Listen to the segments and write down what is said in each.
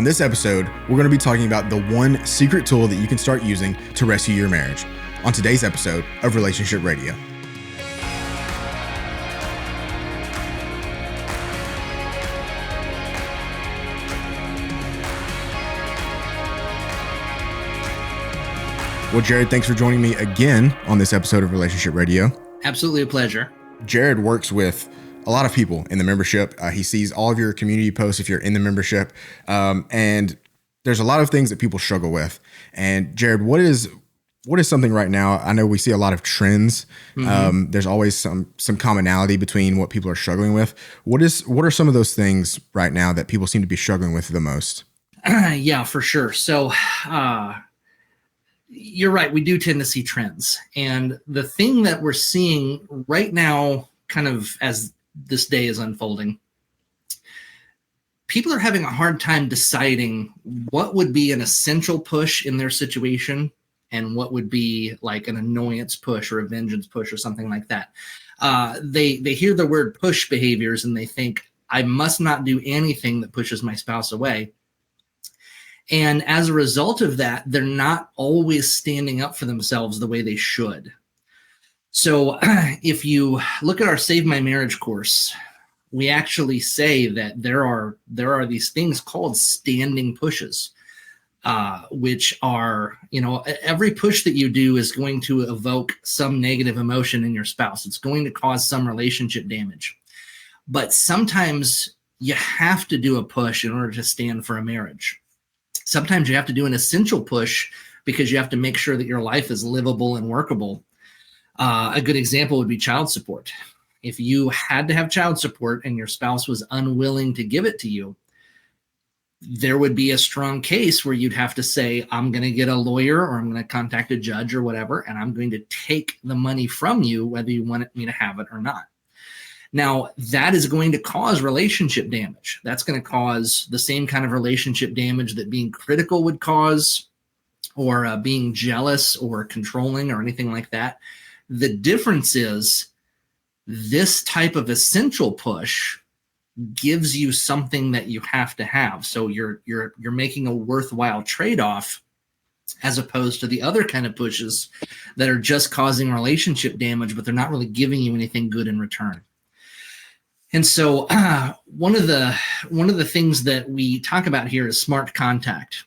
On this episode, we're going to be talking about the one secret tool that you can start using to rescue your marriage on today's episode of Relationship Radio. Well, Jared, thanks for joining me again on this episode of Relationship Radio. Absolutely a pleasure. Jared works with a lot of people in the membership. He sees all of your community posts if you're in the membership. And there's a lot of things that people struggle with. And Jared, what is something right now? I know we see a lot of trends. There's always some commonality between what people are struggling with. What are some of those things right now that people seem to be struggling with the most? Yeah, for sure. So you're right. We do tend to see trends. And the thing that we're seeing right now, kind of as this day is unfolding, people are having a hard time deciding what would be an essential push in their situation and what would be like an annoyance push or a vengeance push or something like that. They hear the word push behaviors and they think, I must not do anything that pushes my spouse away. And as a result of that, they're not always standing up for themselves the way they should. So if you look at our Save My Marriage course, we actually say that there are these things called standing pushes, which are, every push that you do is going to evoke some negative emotion in your spouse. It's going to cause some relationship damage. But sometimes you have to do a push in order to stand for a marriage. Sometimes you have to do an essential push because you have to make sure that your life is livable and workable. A good example would be child support. If you had to have child support and your spouse was unwilling to give it to you, there would be a strong case where you'd have to say, I'm going to get a lawyer or I'm going to contact a judge or whatever, and I'm going to take the money from you, whether you want me to have it or not. Now, that is going to cause relationship damage. That's going to cause the same kind of relationship damage that being critical would cause, or being jealous or controlling or anything like that. The difference is this type of essential push gives you something that you have to have. So you're making a worthwhile trade-off as opposed to the other kind of pushes that are just causing relationship damage, but they're not really giving you anything good in return. And so one of the things that we talk about here is SMART contact.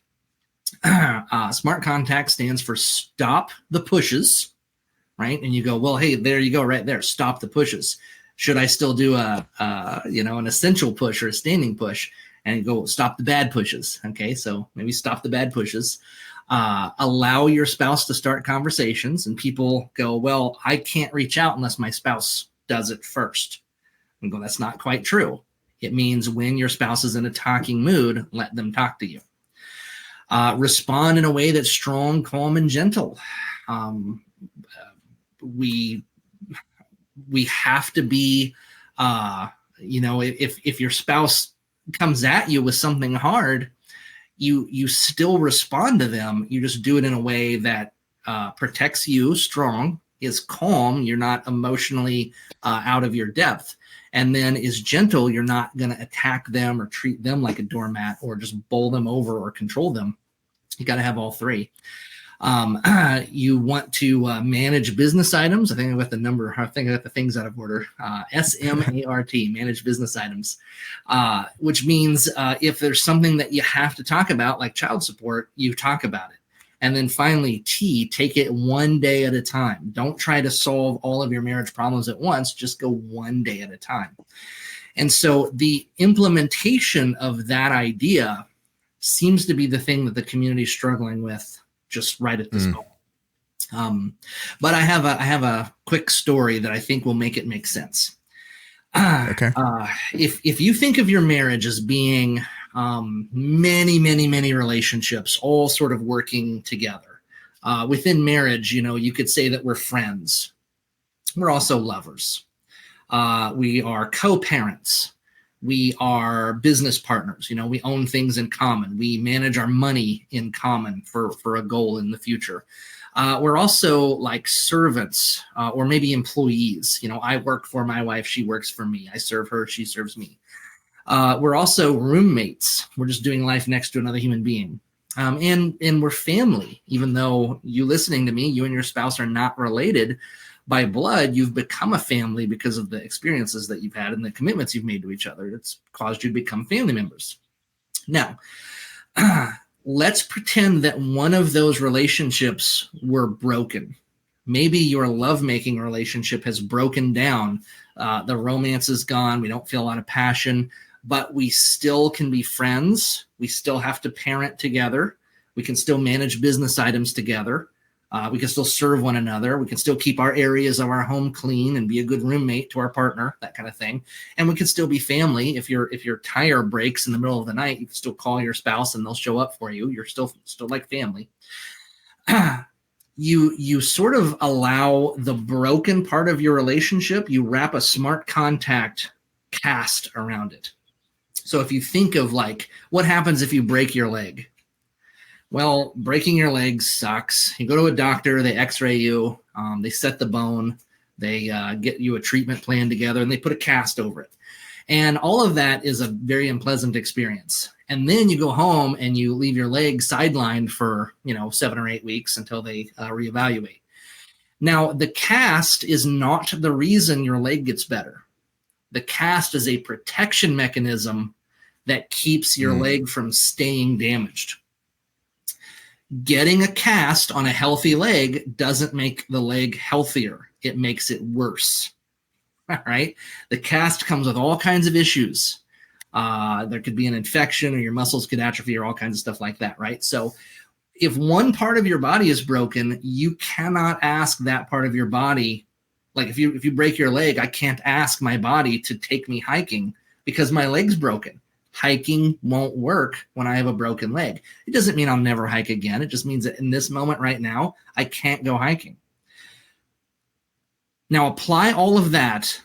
SMART contact stands for stop the pushes. Right. And you go, well, hey, there you go right there. Stop the pushes. Should I still do an essential push or a standing push? And you go, stop the bad pushes. OK, so maybe stop the bad pushes. Allow your spouse to start conversations. And people go, well, I can't reach out unless my spouse does it first. And go, that's not quite true. It means when your spouse is in a talking mood, let them talk to you. Respond in a way that's strong, calm, and gentle. We have to be, if your spouse comes at you with something hard, you still respond to them. You just do it in a way that protects you, strong, is calm. You're not emotionally out of your depth, and then is gentle. You're not going to attack them or treat them like a doormat or just bowl them over or control them. You got to have all three. You want to manage business items. I think I got the things out of order. SMART, manage business items, which means if there's something that you have to talk about, like child support, you talk about it. And then finally, T, take it one day at a time. Don't try to solve all of your marriage problems at once. Just go one day at a time. And so the implementation of that idea seems to be the thing that the community is struggling with just right at this moment. But I have a quick story that I think will make it make sense. Okay. If you think of your marriage as being many, many, many relationships all sort of working together, within marriage, you could say that we're friends. We're also lovers. We are co-parents. We are business partners. We own things in common. We manage our money in common for a goal in the future. We're also like servants or maybe employees. I work for my wife. She works for me. I serve her. She serves me. We're also roommates. We're just doing life next to another human being. And we're family. Even though you listening to me, you and your spouse are not related by blood, you've become a family because of the experiences that you've had and the commitments you've made to each other. It's caused you to become family members. Now, let's pretend that one of those relationships were broken. Maybe your lovemaking relationship has broken down. The romance is gone. We don't feel a lot of passion, but we still can be friends. We still have to parent together. We can still manage business items together. We can still serve one another. We can still keep our areas of our home clean and be a good roommate to our partner, that kind of thing. And we can still be family. If your tire breaks in the middle of the night, you can still call your spouse and they'll show up for you. You're still like family. You sort of allow the broken part of your relationship, you wrap a smart contact cast around it. So if you think of like, what happens if you break your leg? Well, breaking your leg sucks. You go to a doctor, they x-ray you, they set the bone, they get you a treatment plan together, and they put a cast over it. And all of that is a very unpleasant experience. And then you go home and you leave your leg sidelined for, 7 or 8 weeks until they reevaluate. Now, the cast is not the reason your leg gets better. The cast is a protection mechanism that keeps your leg from staying damaged. Getting a cast on a healthy leg doesn't make the leg healthier. It makes it worse. All right. The cast comes with all kinds of issues. There could be an infection or your muscles could atrophy or all kinds of stuff like that. Right. So if one part of your body is broken, you cannot ask that part of your body. Like if you break your leg, I can't ask my body to take me hiking because my leg's broken. Hiking won't work when I have a broken leg. It doesn't mean I'll never hike again. It just means that in this moment right now, I can't go hiking. Now apply all of that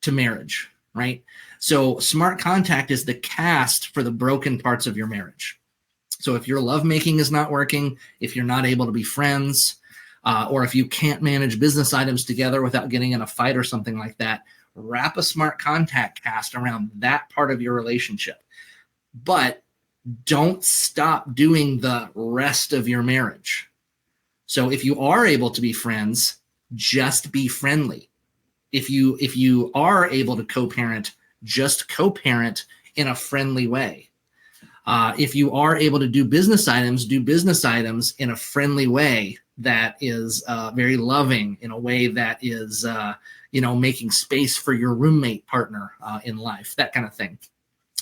to marriage, right? So smart contact is the cast for the broken parts of your marriage. So if your lovemaking is not working, if you're not able to be friends, or if you can't manage business items together without getting in a fight or something like that, wrap a smart contact cast around that part of your relationship. But don't stop doing the rest of your marriage. So if you are able to be friends, just be friendly. If you are able to co-parent, just co-parent in a friendly way. If you are able to do business items in a friendly way that is very loving, in a way that is making space for your roommate partner in life, that kind of thing.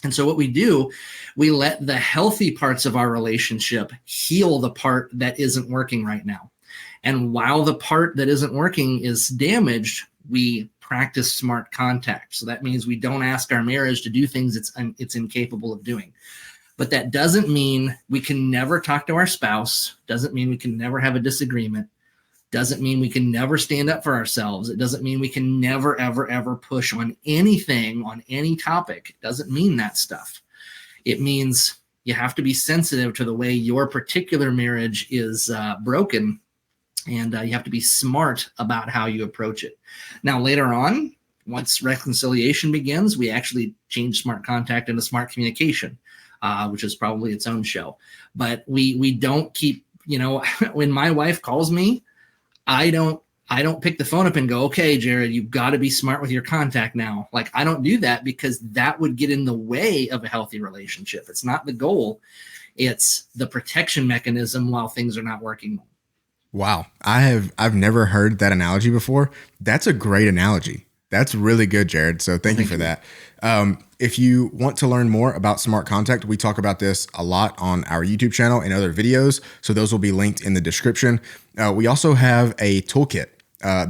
And so what we do, we let the healthy parts of our relationship heal the part that isn't working right now. And while the part that isn't working is damaged, we practice smart contact. So that means we don't ask our marriage to do things it's incapable of doing. But that doesn't mean we can never talk to our spouse, doesn't mean we can never have a disagreement, doesn't mean we can never stand up for ourselves. It doesn't mean we can never, ever, ever push on anything, on any topic. It doesn't mean that stuff. It means you have to be sensitive to the way your particular marriage is broken, and you have to be smart about how you approach it. Now, later on, once reconciliation begins, we actually change smart contact into smart communication, which is probably its own show. But we don't keep, when my wife calls me, I don't pick the phone up and go, okay, Jared, you've got to be smart with your contact now. Like, I don't do that because that would get in the way of a healthy relationship. It's not the goal. It's the protection mechanism while things are not working. Wow. I've never heard that analogy before. That's a great analogy. That's really good, Jared. So thank you for that. If you want to learn more about smart contact, we talk about this a lot on our YouTube channel and other videos. So those will be linked in the description. We also have a toolkit,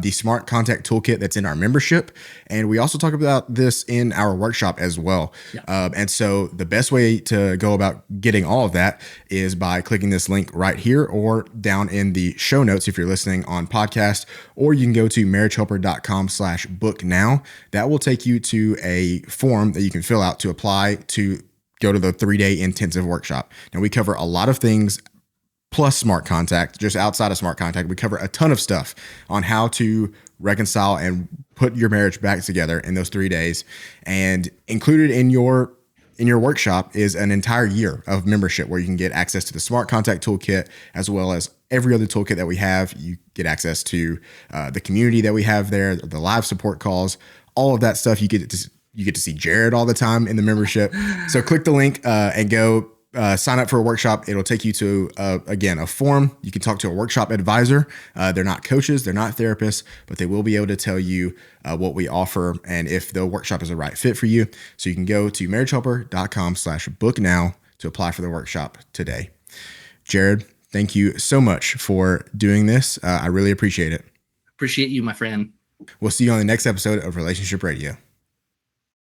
the Smart Contact Toolkit that's in our membership. And we also talk about this in our workshop as well. Yeah. And so the best way to go about getting all of that is by clicking this link right here or down in the show notes if you're listening on podcast, or you can go to marriagehelper.com/book now. That will take you to a form that you can fill out to apply to go to the 3-day intensive workshop. Now, we cover a lot of things plus smart contact. Just outside of smart contact, we cover a ton of stuff on how to reconcile and put your marriage back together in those 3 days. And included in your workshop is an entire year of membership where you can get access to the Smart Contact Toolkit, as well as every other toolkit that we have. You get access to the community that we have there, the live support calls, all of that stuff. You get to see Jared all the time in the membership. So click the link and go sign up for a workshop. It'll take you to, again, a forum. You can talk to a workshop advisor. They're not coaches, they're not therapists, but they will be able to tell you what we offer and if the workshop is the right fit for you. So you can go to marriagehelper.com/book now to apply for the workshop today. Jared, thank you so much for doing this. I really appreciate it. Appreciate you, my friend. We'll see you on the next episode of Relationship Radio.